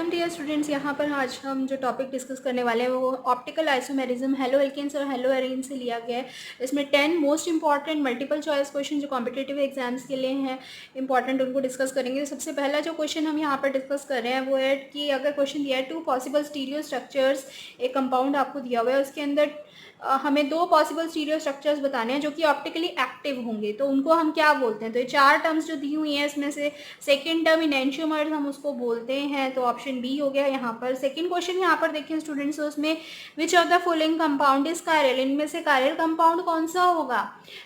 Morning dear students. यहाँ पर आज हम जो टॉपिक डिस्कस करने वाले हैं वो ऑप्टिकल आइसोमेरिज्म हेलो एल्केन्स और हेलो एरीन से लिया गया है। इसमें 10 most important multiple choice question जो कॉम्पिटिटिव एग्जाम्स के लिए हैं इंपॉर्टेंट, उनको डिस्कस करेंगे। सबसे पहला जो क्वेश्चन हम यहाँ पर डिस्कस कर रहे हैं वो है कि अगर क्वेश्चन दिया है 2 पॉसिबल स्टीरियो स्ट्रक्चर्स, एक कंपाउंड आपको दिया हुआ है, उसके अंदर हमें 2 पॉसिबल स्टीरियो स्ट्रक्चर्स बताने हैं जो कि ऑप्टिकली एक्टिव होंगे, तो उनको हम क्या बोलते हैं। तो ये 4 टर्म्स जो दी हुई हैं इसमें से सेकेंड टर्म इनएंशियोमर्स हम उसको बोलते हैं, तो ऑप्शन बी हो गया यहाँ पर। सेकेंड क्वेश्चन यहाँ पर देखिए स्टूडेंट्स, उसमें which of the following compound is chiral, इनमें से कायरल कंपाउंड कौन सा होगा।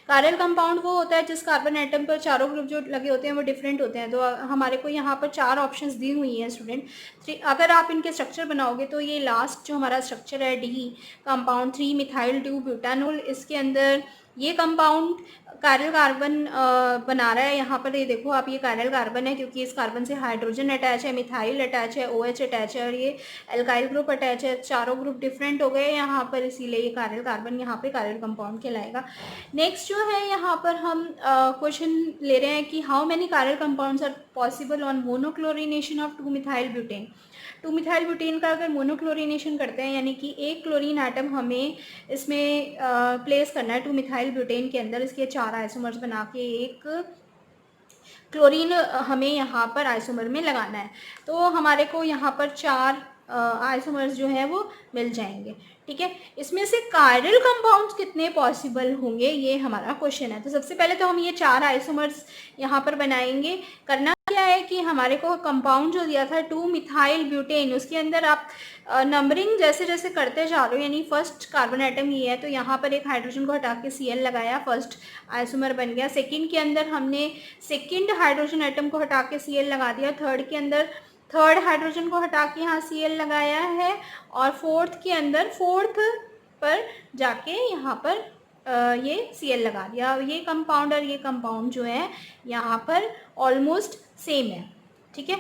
कायरल कंपाउंड वो होता है जिस कार्बन एटम पर चारों ग्रुप जो लगे होते हैं वो डिफरेंट होते हैं। तो हमारे को यहाँ पर 4 ऑप्शंस दी हुई हैं स्टूडेंट। अगर आप इनके स्ट्रक्चर बनाओगे तो ये लास्ट जो हमारा स्ट्रक्चर है डी कंपाउंड 3 मिथाइल 2 ब्यूटानोल, इसके अंदर ये कंपाउंड कायरल कार्बन बना रहा है। यहाँ पर ये देखो आप, ये कायरल कार्बन है क्योंकि इस कार्बन से हाइड्रोजन अटैच है, मिथाइल अटैच है, OH अटैच है और ये एल्काइल ग्रुप अटैच है। चारों ग्रुप डिफरेंट हो गए यहाँ पर, इसीलिए ये कायरल कार्बन यहाँ पे कायरल कंपाउंड कहलाएगा। नेक्स्ट जो है यहाँ पर हम क्वेश्चन ले रहे हैं कि how many chiral compounds are possible on monochlorination of 2 methyl butane. 2 methyl butane का अगर मोनोक्लोरिनेशन करते हैं यानी कि एक क्लोरीन एटम हमें इसमें प्लेस करना है 2 मिथाइल ब्यूटेन के अंदर, इसके 4 आइसोमर्स बना के एक क्लोरीन हमें यहाँ पर आइसोमर में लगाना है, तो हमारे को यहाँ पर 4 आइसोमर्स जो है वो मिल जाएंगे। ठीक है, इसमें से कायरल कंपाउंड्स कितने पॉसिबल होंगे ये हमारा क्वेश्चन है। तो सबसे पहले तो हम ये 4 आइसोमर्स यहाँ पर बनाएंगे। करना क्या है कि हमारे को कंपाउंड जो दिया था 2 मिथाइल ब्यूटेन, उसके अंदर आप नंबरिंग जैसे जैसे करते जा रहे हो, यानी फर्स्ट कार्बन आइटम ये है तो यहाँ पर एक हाइड्रोजन को हटा के Cl लगाया, फर्स्ट आइसोमर बन गया। सेकंड के अंदर हमने सेकंड हाइड्रोजन आइटम को हटा के Cl लगा दिया, थर्ड के अंदर थर्ड हाइड्रोजन को हटा के यहाँ Cl लगाया है, और फोर्थ के अंदर फोर्थ पर जाके यहाँ पर ये Cl लगा दिया। ये कंपाउंड और ये कंपाउंड जो है यहाँ पर ऑलमोस्ट सेम है। ठीक है,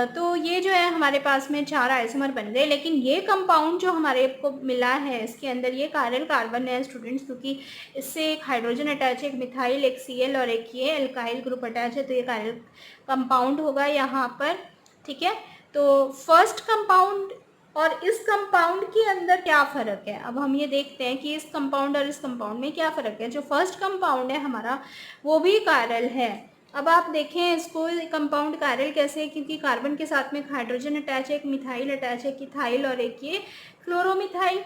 तो ये जो है हमारे पास में 4 आइसोमर बन गए, लेकिन ये कंपाउंड जो हमारे को मिला है इसके अंदर ये कायरल कार्बन है स्टूडेंट्स, क्योंकि इससे एक हाइड्रोजन अटैच है, एक मिथाइल, एक Cl और एक ये एल्काइल ग्रुप अटैच है, तो ये कायरल कंपाउंड होगा यहाँ पर। ठीक है, तो फर्स्ट कंपाउंड और इस कंपाउंड के अंदर क्या फ़र्क है, अब हम ये देखते हैं कि इस कंपाउंड और इस कंपाउंड में क्या फ़र्क है। जो फर्स्ट कंपाउंड है हमारा वो भी कायरल है। अब आप देखें इसको, कंपाउंड कायरल कैसे है, क्योंकि कार्बन के साथ में एक हाइड्रोजन अटैच है, एक मिथाइल अटैच है, एक इथाइल और एक ये क्लोरोमिथाइल।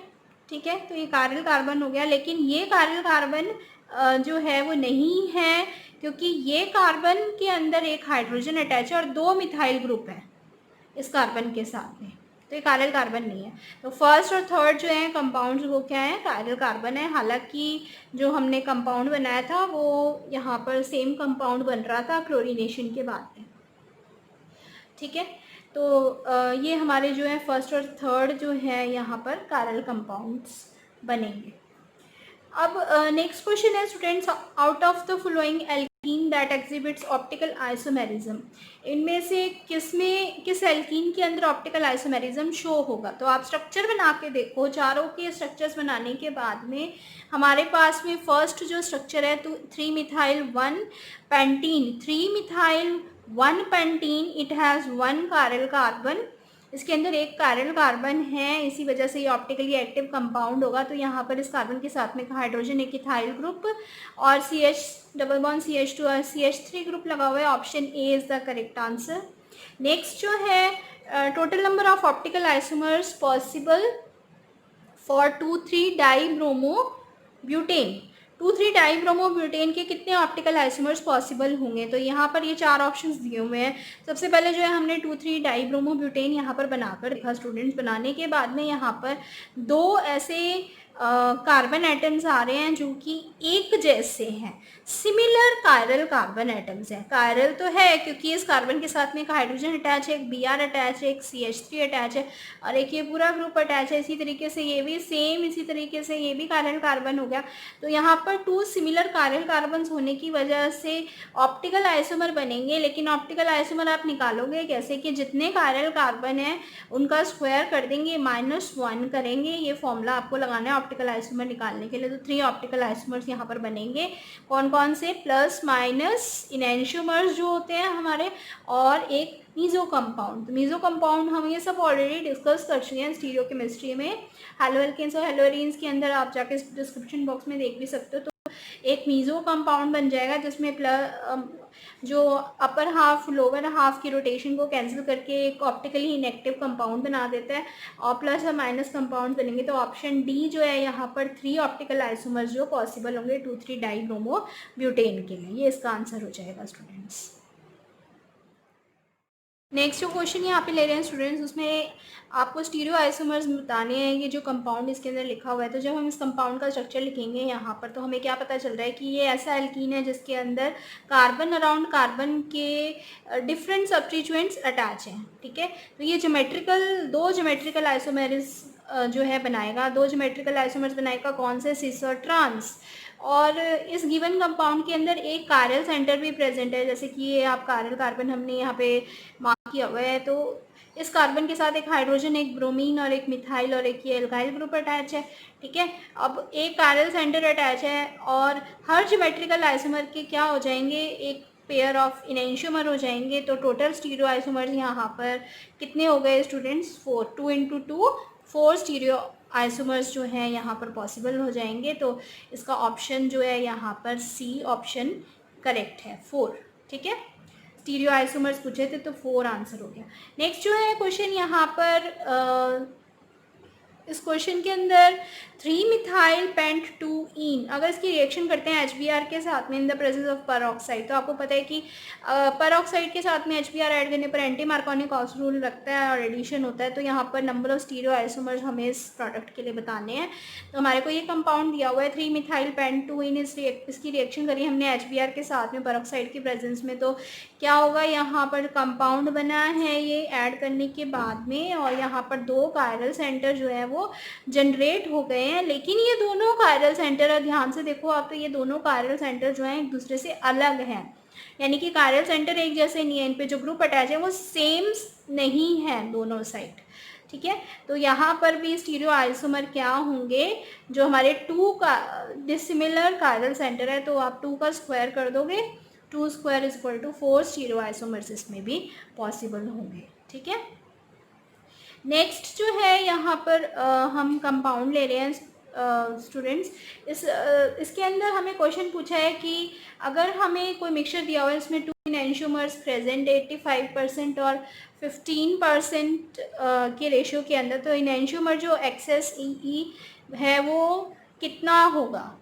ठीक है, तो ये कायरल कार्बन हो गया। लेकिन ये कायरल कार्बन जो है वो नहीं है, क्योंकि ये कार्बन के अंदर एक हाइड्रोजन अटैच है और 2 मिथाइल ग्रुप है इस कार्बन के साथ में, तो ये कायरल कार्बन नहीं है। तो फर्स्ट और थर्ड जो है कंपाउंड वो क्या है, कायरल कार्बन है। हालांकि जो हमने कंपाउंड बनाया था वो यहाँ पर सेम कंपाउंड बन रहा था क्लोरीनेशन के बाद में। ठीक है, तो ये हमारे जो है फर्स्ट और थर्ड जो है यहाँ पर कायरल कंपाउंड्स बनेंगे। अब नेक्स्ट क्वेश्चन है students, out of the following alkene that exhibits optical isomerism, इनमें से किस एल्कीन के अंदर ऑप्टिकल आइसोमेरिज्म शो होगा। तो आप स्ट्रक्चर बना के देखो, चारों के स्ट्रक्चर्स बनाने के बाद में हमारे पास में फर्स्ट जो स्ट्रक्चर है तो 3 methyl 1 pentene, 3 methyl 1 pentene, it has 1 chiral carbon, इसके अंदर एक कायरल कार्बन है, इसी वजह से ये ऑप्टिकली एक्टिव कंपाउंड होगा। तो यहाँ पर इस कार्बन के साथ में एक हाइड्रोजन, एक इथाइल ग्रुप और CH डबल बॉन्ड CH2 और CH3 ग्रुप लगा हुआ है। Option A is the correct answer. Next जो है total number of optical isomers possible for 2,3 dibromo butane, 2,3 dibromobutane के कितने ऑप्टिकल आइसोमर्स पॉसिबल होंगे। तो यहाँ पर ये 4 ऑप्शंस दिए हुए हैं। सबसे पहले जो है हमने 2,3 डाईब्रोमोब्यूटेन यहाँ पर बनाकर देखा स्टूडेंट्स। बनाने के बाद में यहाँ पर 2 ऐसे कार्बन एटम्स आ रहे हैं जो कि एक जैसे हैं, सिमिलर कायरल कार्बन एटम्स हैं। कायरल तो है क्योंकि इस कार्बन के साथ में एक हाइड्रोजन अटैच है, एक Br अटैच है, एक CH3 अटैच है और एक ये पूरा ग्रुप अटैच है। इसी तरीके से ये भी सेम, इसी तरीके से ये भी कायरल कार्बन हो गया। तो यहाँ पर 2 सिमिलर कायरल कार्बन होने की वजह से ऑप्टिकल आइसोमर बनेंगे। लेकिन ऑप्टिकल आइसोमर आप निकालोगे कैसे कि जितने कायरल कार्बन हैं उनका स्क्वायर कर देंगे, -1 करेंगे। ये फॉर्मूला आपको लगाना है ऑप्टिकल आइसोमर निकालने के लिए। तो 3 ऑप्टिकल आइसोमर्स यहाँ पर बनेंगे। कौन कौन से, प्लस माइनस इनएंशियोमर्स जो होते हैं हमारे, और एक मीज़ो कंपाउंड। मीज़ो कंपाउंड हम ये सब ऑलरेडी डिस्कस कर चुके हैं स्टीरियोकेमिस्ट्री में। हैलो एल्केन्स और हैलो एरीन्स के अंदर आप जाके डिस्क्रिप्शन बॉक्स में देख भी सकते हो। तो एक मीज़ो कंपाउंड बन जाएगा जिसमें जो अपर हाफ लोअर हाफ की रोटेशन को कैंसिल करके एक ऑप्टिकली इनएक्टिव कंपाउंड बना देता है, और प्लस और माइनस कंपाउंड बनेंगे। तो ऑप्शन डी जो है यहाँ पर 3 ऑप्टिकल आइसोमर्स जो पॉसिबल होंगे 2,3 डाइब्रोमो ब्यूटेन के लिए। ये इसका आंसर हो जाएगा स्टूडेंट्स। नेक्स्ट जो क्वेश्चन यहाँ पे ले रहे हैं स्टूडेंट्स, उसमें आपको स्टीरियो आइसोमर्स बताने हैं, ये जो कंपाउंड इसके अंदर लिखा हुआ है। तो जब हम इस कंपाउंड का स्ट्रक्चर लिखेंगे यहाँ पर, तो हमें क्या पता चल रहा है कि ये ऐसा एल्कीन है जिसके अंदर कार्बन अराउंड कार्बन के डिफरेंट सब्स्टिट्यूएंट्स अटैच हैं। ठीक है, तो ये दो ज्योमेट्रिकल आइसोमर्स जो है बनाएगा, 2 ज्योमेट्रिकल आइसोमर्स बनाएगा। कौन से? सिस और ट्रांस। और इस गिवन कंपाउंड के अंदर एक कायरल सेंटर भी प्रेजेंट है, जैसे कि ये आप कायरल कार्बन हमने यहाँ पे मार्क किया हुआ है। तो इस कार्बन के साथ एक हाइड्रोजन, एक ब्रोमीन और एक मिथाइल और एक ये एल्काइल ग्रुप अटैच है। ठीक है, अब एक कायरल सेंटर अटैच है और हर ज्योमेट्रिकल आइसोमर के क्या हो जाएंगे, एक पेयर ऑफ इनेंशियोमर हो जाएंगे। तो टोटल स्टीरियो आइसोमर्स यहाँ पर कितने हो गए स्टूडेंट्स? 4। 2 × 2 4 स्टीरियो आइसोमर्स जो हैं यहाँ पर पॉसिबल हो जाएंगे। तो इसका ऑप्शन जो है यहाँ पर सी ऑप्शन करेक्ट है, 4। ठीक है, स्टीरियो आइसोमर्स पूछे थे तो 4 आंसर हो गया। नेक्स्ट जो है क्वेश्चन यहाँ पर इस क्वेश्चन के अंदर 3 मिथाइल पेंट 2 अगर इसकी रिएक्शन करते हैं HBr के साथ में in the presence of peroxide, तो आपको पता है कि परऑक्साइड के साथ में HBr ऐड करने पर एंटी मार्कोनी क्रॉस रूल लगता है और एडिशन होता है। तो यहाँ पर नंबर ऑफ स्टीरियो आइसोमर्स हमें इस प्रोडक्ट के लिए बताने हैं। तो हमारे को ये कंपाउंड दिया हुआ है 3 मिथाइल पेंट 2 इसकी रिएक्शन करी हमने HBr के साथ में परऑक्साइड की प्रेजेंस में। तो क्या होगा, यहाँ पर कंपाउंड बना है ये ऐड करने के बाद में, और यहाँ पर 2 कायरल सेंटर जो है वो जनरेट हो गए हैं। लेकिन ये दोनों कायरल सेंटर, ध्यान से देखो आप, तो ये दोनों कायरल सेंटर जो हैं एक दूसरे से अलग हैं, यानी कि कायरल सेंटर एक जैसे नहीं है, इन पे जो ग्रुप अटैच है वो सेम नहीं है दोनों साइड। ठीक है, तो यहाँ पर भी स्टीरियो आइसोमर क्या होंगे, जो हमारे 2 का डिसिमिलर कायरल सेंटर है, तो आप 2 का स्क्वायर कर दोगे, 2 square is equal to 4 stereoisomers इसमें भी पॉसिबल होंगे। ठीक है, नेक्स्ट जो है यहाँ पर हम कंपाउंड ले रहे हैं स्टूडेंट्स। इसके अंदर हमें क्वेश्चन पूछा है कि अगर हमें कोई मिक्सचर दिया हुआ है इसमें 2 इनेंशियोमर्स प्रेजेंट 85% और 15% के रेशियो के अंदर, तो इनेंशियोमर जो एक्सेस ई है वो कितना होगा।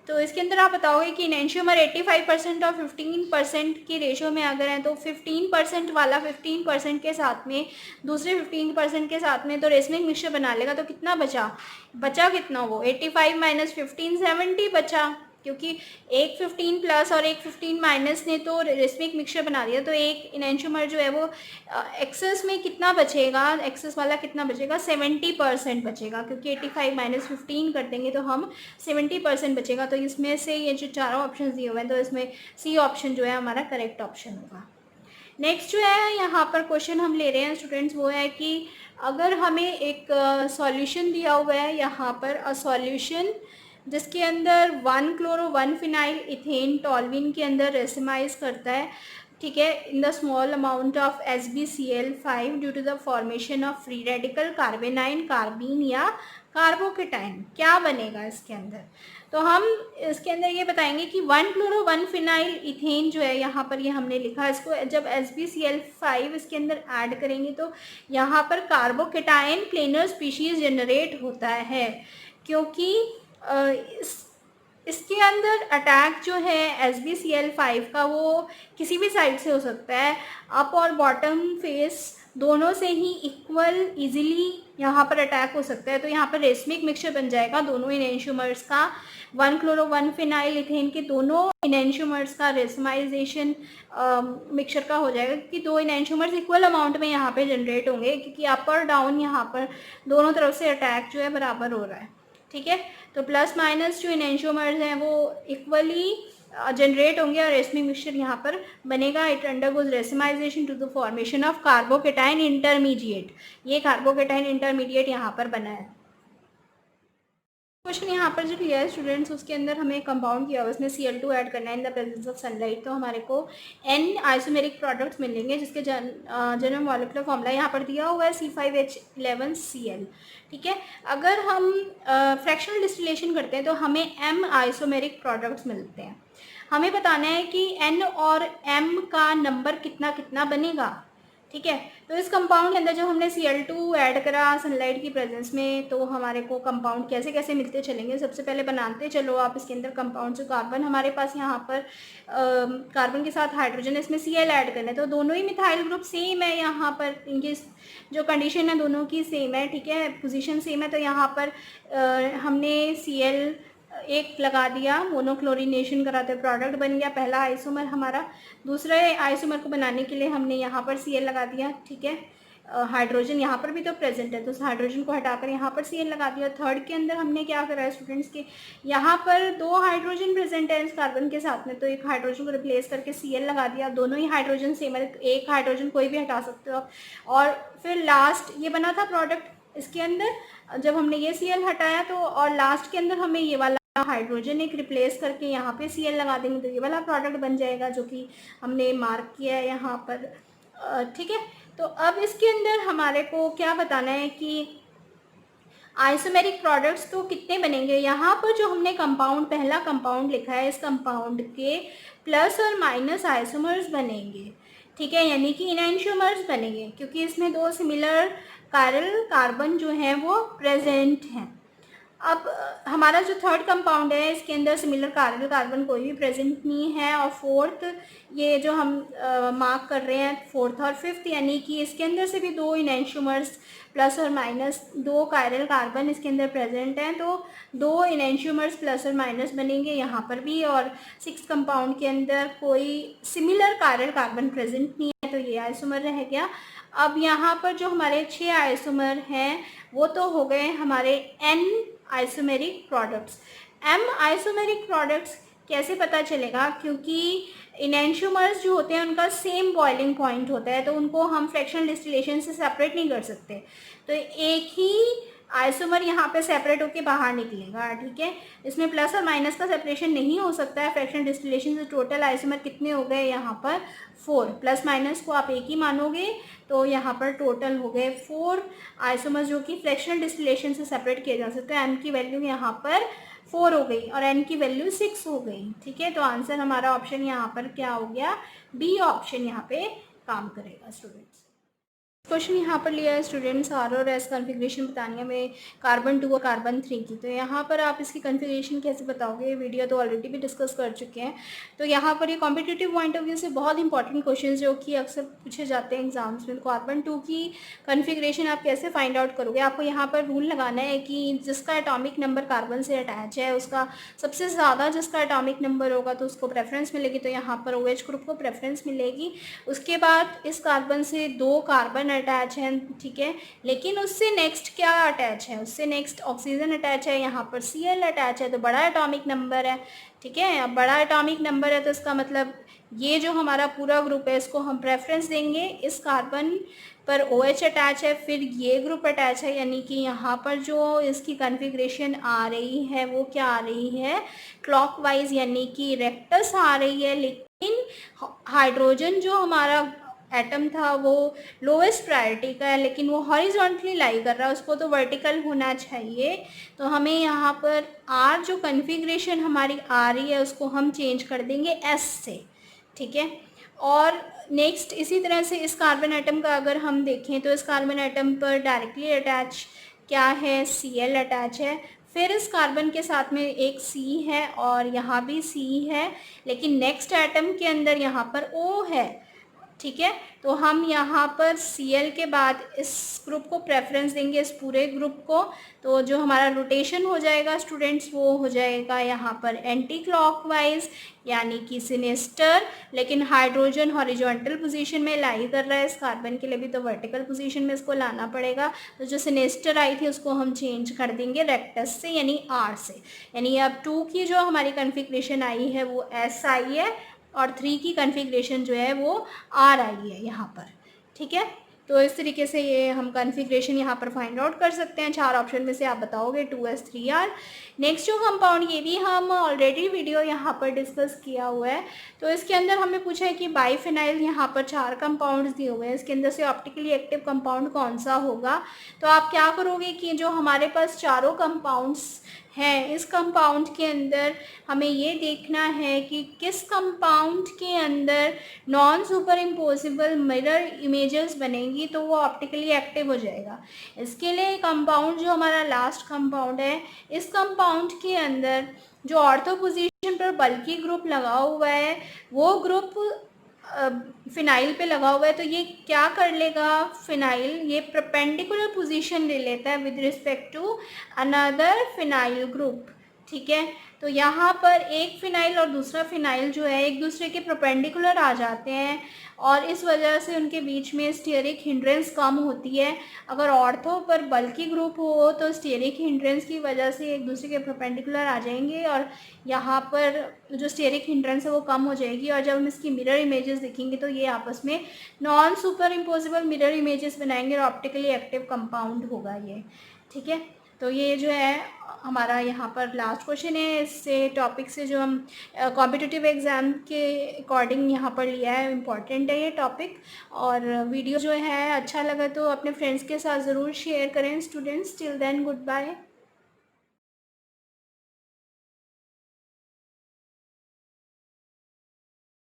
तो इसके अंदर आप बताओगे कि इनेंशियोमर 85% और 15% की रेशियो में अगर है, तो 15% वाला 15% के साथ में दूसरे 15% के साथ में तो रेसमिक मिक्सचर बना लेगा। तो कितना बचा कितना, वो 85 - 15 70 बचा, क्योंकि एक 15 प्लस और एक 15 माइनस ने तो रेसमिक मिक्सचर बना दिया। तो एक इनेंशियोमर जो है वो एक्सेस में कितना बचेगा, एक्सेस वाला कितना बचेगा, 70% बचेगा, क्योंकि 85 - 15 कर देंगे तो हम 70% बचेगा। तो इसमें से ये जो चारों ऑप्शन दिए हुए हैं, तो इसमें सी ऑप्शन जो है हमारा करेक्ट ऑप्शन होगा। नेक्स्ट जो है यहाँ पर क्वेश्चन हम ले रहे हैं स्टूडेंट्स, वो है कि अगर हमें एक सॉल्यूशन दिया हुआ है यहाँ पर, सॉल्यूशन जिसके अंदर 1 क्लोरो 1 फिनाइल इथेन टॉल्विन के अंदर रेसिमाइज करता है। ठीक है, in the small amount of SbCl5 due to the formation of free radical carbanion, carbene या कार्बोकेटाइन, क्या बनेगा इसके अंदर। तो हम इसके अंदर ये बताएंगे कि 1 क्लोरो 1 फिनाइल इथेन जो है यहाँ पर ये हमने लिखा, इसको जब SbCl5 इसके अंदर ऐड करेंगे तो यहाँ पर कार्बोकेटाइन प्लेनर स्पीशीज जनरेट होता है, क्योंकि इसके अंदर अटैक जो है SbCl5 का वो किसी भी साइड से हो सकता है, अप और बॉटम फेस दोनों से ही इक्वल इजीली यहाँ पर अटैक हो सकता है। तो यहाँ पर रेसमिक मिक्सचर बन जाएगा दोनों इनेंशियोमर्स का, 1 क्लोरो 1 फिनाइल इथेन के दोनों इनेंशियोमर्स का रेसमाइजेशन मिक्सचर का हो जाएगा, क्योंकि 2 इनेंशियोमर्स इक्वल अमाउंट में यहाँ पे जनरेट होंगे, क्योंकि अप और डाउन यहाँ पर दोनों तरफ से अटैक जो है बराबर हो रहा है। ठीक है, तो प्लस माइनस जो इनेंशियोमर्स हैं वो इक्वली जनरेट होंगे और रेसमिक मिक्सचर यहाँ पर बनेगा। It undergoes racemisation to the formation of carbocation intermediate, ये कार्बोकेटाइन इंटरमीडिएट यहाँ पर बना है। क्वेश्चन यहाँ पर जो लिया है स्टूडेंट्स, उसके अंदर हमें कंपाउंड किया हुआ उसमें Cl2 ऐड करना है in the presence of sunlight. तो हमारे को n आइसोमेरिक प्रोडक्ट्स मिलेंगे जिसके जनरल मॉलिक्यूलर फॉर्मूला यहाँ पर दिया हुआ है C5H11Cl। ठीक है, अगर हम फ्रैक्शनल डिस्टिलेशन करते हैं तो हमें m आइसोमेरिक प्रोडक्ट्स मिलते हैं। हमें बताना है कि n और m का नंबर कितना कितना बनेगा। ठीक है, तो इस कंपाउंड के अंदर जब हमने Cl2 ऐड करा सनलाइट की प्रेजेंस में, तो हमारे को कंपाउंड कैसे कैसे मिलते चलेंगे। सबसे पहले बनाते चलो आप इसके अंदर कंपाउंड। जो कार्बन हमारे पास यहाँ पर कार्बन के साथ हाइड्रोजन, इसमें Cl ऐड करना है, तो दोनों ही मिथाइल ग्रुप सेम है। यहाँ पर इनकी जो कंडीशन है दोनों की सेम है। ठीक है, पोजीशन सेम है, तो यहाँ पर हमने Cl एक लगा दिया, मोनोक्लोरिनेशन कराते प्रोडक्ट बन गया पहला आइसोमर हमारा। दूसरे आइसोमर को बनाने के लिए हमने यहाँ पर Cl लगा दिया। ठीक है, हाइड्रोजन यहाँ पर भी तो प्रेजेंट है, तो उस हाइड्रोजन को हटाकर यहाँ पर Cl लगा दिया। थर्ड के अंदर हमने क्या करा है स्टूडेंट्स के, यहाँ पर 2 हाइड्रोजन प्रेजेंट है इस कार्बन के साथ में, तो एक हाइड्रोजन को रिप्लेस करके Cl लगा दिया। दोनों ही हाइड्रोजन सेम है, एक हाइड्रोजन कोई भी हटा सकते हो। और फिर लास्ट ये बना था प्रोडक्ट इसके अंदर, जब हमने ये Cl हटाया तो, और लास्ट के अंदर हमें ये वाला हाइड्रोजन एक रिप्लेस करके यहाँ पे Cl लगा देंगे, तो ये वाला प्रोडक्ट बन जाएगा जो कि हमने मार्क किया है यहाँ पर। ठीक है, तो अब इसके अंदर हमारे को क्या बताना है कि आइसोमेरिक प्रोडक्ट्स तो कितने बनेंगे। यहाँ पर जो हमने कंपाउंड पहला कंपाउंड लिखा है, इस कंपाउंड के प्लस और माइनस आइसोमर्स बनेंगे। ठीक है, यानी कि इनएंशियोमर्स बनेंगे, क्योंकि इसमें 2 सिमिलर कायरल कार्बन जो हैं वो प्रेजेंट हैं। अब हमारा जो थर्ड कंपाउंड है, इसके अंदर सिमिलर कायरल कार्बन कोई भी प्रेजेंट नहीं है। और फोर्थ ये जो हम मार्क कर रहे हैं, फोर्थ और फिफ्थ, यानी कि इसके अंदर से भी 2 इनएंशियोमर्स प्लस और माइनस 2 कायरल कार्बन इसके अंदर प्रेजेंट हैं, तो 2 इनएंशियोमर्स प्लस और माइनस बनेंगे यहाँ पर भी। और 6 कंपाउंड के अंदर कोई सिमिलर कायरल कार्बन प्रेजेंट नहीं है, तो ये आइसोमर रह गया। अब यहाँ पर जो हमारे 6 आइसोमर हैं वो तो हो गए हमारे n isomeric products. m isomeric products कैसे पता चलेगा, क्योंकि इनएंशियोमर्स जो होते हैं उनका सेम बॉइलिंग पॉइंट होता है, तो उनको हम फ्रैक्शनल डिस्टिलेशन से सेपरेट नहीं कर सकते, तो एक ही आइसोमर यहाँ पे सेपरेट होके बाहर निकलेगा। ठीक है, इसमें प्लस और माइनस का सेपरेशन नहीं हो सकता है फ्रैक्शनल डिस्टिलेशन से। टोटल आइसोमर कितने हो गए यहाँ पर 4, प्लस माइनस को आप एक ही मानोगे, तो यहाँ पर टोटल हो गए 4 आइसोमर जो कि फ्रैक्शनल डिस्टिलेशन से सेपरेट किए जा सकते हैं। m की वैल्यू यहाँ पर 4 हो गई और n की वैल्यू 6 हो गई। ठीक है, तो आंसर हमारा ऑप्शन यहाँ पर क्या हो गया, बी ऑप्शन यहाँ पे काम करेगा स्टूडेंट्स। क्वेश्चन यहाँ पर लिया है स्टूडेंट्स, आर और एस कन्फिग्रेशन बतानी है हमें कार्बन 2 और कार्बन 3 की। तो यहाँ पर आप इसकी कन्फिग्रेशन कैसे बताओगे, ये वीडियो तो ऑलरेडी भी डिस्कस कर चुके हैं। तो यहाँ पर ये कॉम्पिटिटिव पॉइंट ऑफ व्यू से बहुत इंपॉर्टेंट क्वेश्चन जो कि अक्सर पूछे जाते हैं एग्जाम्स में। कार्बन 2 की कन्फिग्रेशन आप कैसे फाइंड आउट करोगे, आपको यहाँ पर रूल लगाना है कि जिसका एटॉमिक नंबर कार्बन से अटैच है, उसका सबसे ज़्यादा जिसका एटॉमिक नंबर होगा तो उसको प्रेफरेंस मिलेगी, तो यहाँ पर OH ग्रुप को प्रेफरेंस मिलेगी। उसके बाद इस कार्बन से 2 कार्बन अटैच है। ठीक है, लेकिन उससे नेक्स्ट क्या अटैच है, उससे नेक्स्ट ऑक्सीजन अटैच है, यहाँ पर Cl अटैच है, तो बड़ा एटॉमिक नंबर है। ठीक है, अब बड़ा एटॉमिक नंबर है तो इसका मतलब ये जो हमारा पूरा ग्रुप है इसको हम प्रेफरेंस देंगे। इस कार्बन पर OH अटैच है, फिर ये ग्रुप अटैच है, यानी कि यहाँ पर जो इसकी कन्फिग्रेशन आ रही है वो क्या आ रही है, क्लॉकवाइज यानी कि रेक्टस आ रही है। लेकिन हाइड्रोजन जो हमारा एटम था वो लोएस्ट प्रायोरिटी का है, लेकिन वो हॉरिजॉन्टली लाई कर रहा है, उसको तो वर्टिकल होना चाहिए। तो हमें यहाँ पर आर जो कन्फिग्रेशन हमारी आ रही है उसको हम चेंज कर देंगे एस से। ठीक है, और नेक्स्ट इसी तरह से इस कार्बन एटम का अगर हम देखें तो इस कार्बन एटम पर डायरेक्टली अटैच क्या है, Cl अटैच है। फिर इस कार्बन के साथ में एक C है और यहाँ भी C है, लेकिन नेक्स्ट एटम के अंदर यहाँ पर O है। ठीक है, तो हम यहाँ पर Cl के बाद इस ग्रुप को प्रेफरेंस देंगे, इस पूरे ग्रुप को। तो जो हमारा रोटेशन हो जाएगा स्टूडेंट्स वो हो जाएगा यहाँ पर एंटी क्लॉकवाइज यानी कि सिनेस्टर, लेकिन हाइड्रोजन हॉरिजॉन्टल पोजीशन में लाई कर रहा है, इस कार्बन के लिए भी तो वर्टिकल पोजीशन में इसको लाना पड़ेगा। तो जो सिनेस्टर आई थी उसको हम चेंज कर देंगे रेक्टस से यानी R से, यानी अब 2 की जो हमारी कन्फिग्रेशन आई है वो S आई है और 3 की कन्फिग्रेशन जो है वो R आई है यहाँ पर। ठीक है, तो इस तरीके से ये हम कॉन्फ़िगरेशन यहाँ पर फाइंड आउट कर सकते हैं। 4 ऑप्शन में से आप बताओगे 2s3r। नेक्स्ट जो कंपाउंड, ये भी हम ऑलरेडी वीडियो यहाँ पर डिस्कस किया हुआ है। तो इसके अंदर हमें पूछा है कि बाइफिनाइल, यहाँ पर 4 कंपाउंड्स दिए हुए हैं, इसके अंदर से ऑप्टिकली एक्टिव कंपाउंड कौन सा होगा। तो आप क्या करोगे कि जो हमारे पास चारों कंपाउंड्स हैं, इस कंपाउंड के अंदर हमें ये देखना है कि किस कंपाउंड के अंदर non super imposable mirror images बनेंगी, तो वो ऑप्टिकली एक्टिव हो जाएगा। इसके लिए कंपाउंड जो हमारा लास्ट कंपाउंड है, इस कंपाउंड के अंदर जो ऑर्थो पोजीशन पर बल्कि ग्रुप लगा हुआ है, वो ग्रुप फिनाइल पे लगा हुआ है। तो ये क्या कर लेगा, फिनाइल ये परपेंडिकुलर पोजीशन ले लेता है with respect to another phenyl group. ठीक है, तो यहाँ पर एक फिनाइल और दूसरा फिनाइल जो है एक दूसरे के परपेंडिकुलर आ जाते हैं, और इस वजह से उनके बीच में स्टीयरिक हिंड्रेंस कम होती है। अगर ऑर्थो पर बल्कि ग्रुप हो तो स्टीयरिक हिंड्रेंस की वजह से एक दूसरे के परपेंडिकुलर आ जाएंगे, और यहाँ पर जो स्टीयरिक हिंड्रेंस है वो कम हो जाएगी, और जब हम इसकी मिरर इमेजेस देखेंगे तो ये आपस में non super imposable mirror images बनाएंगे, और ऑप्टिकली एक्टिव कंपाउंड होगा ये। ठीक है, तो ये जो है हमारा यहाँ पर लास्ट क्वेश्चन है। इससे टॉपिक से जो हम कॉम्पिटिटिव एग्ज़ाम के अकॉर्डिंग यहाँ पर लिया है, इम्पॉर्टेंट है ये टॉपिक। और वीडियो जो है अच्छा लगा तो अपने फ्रेंड्स के साथ ज़रूर शेयर करें students. Till then good bye.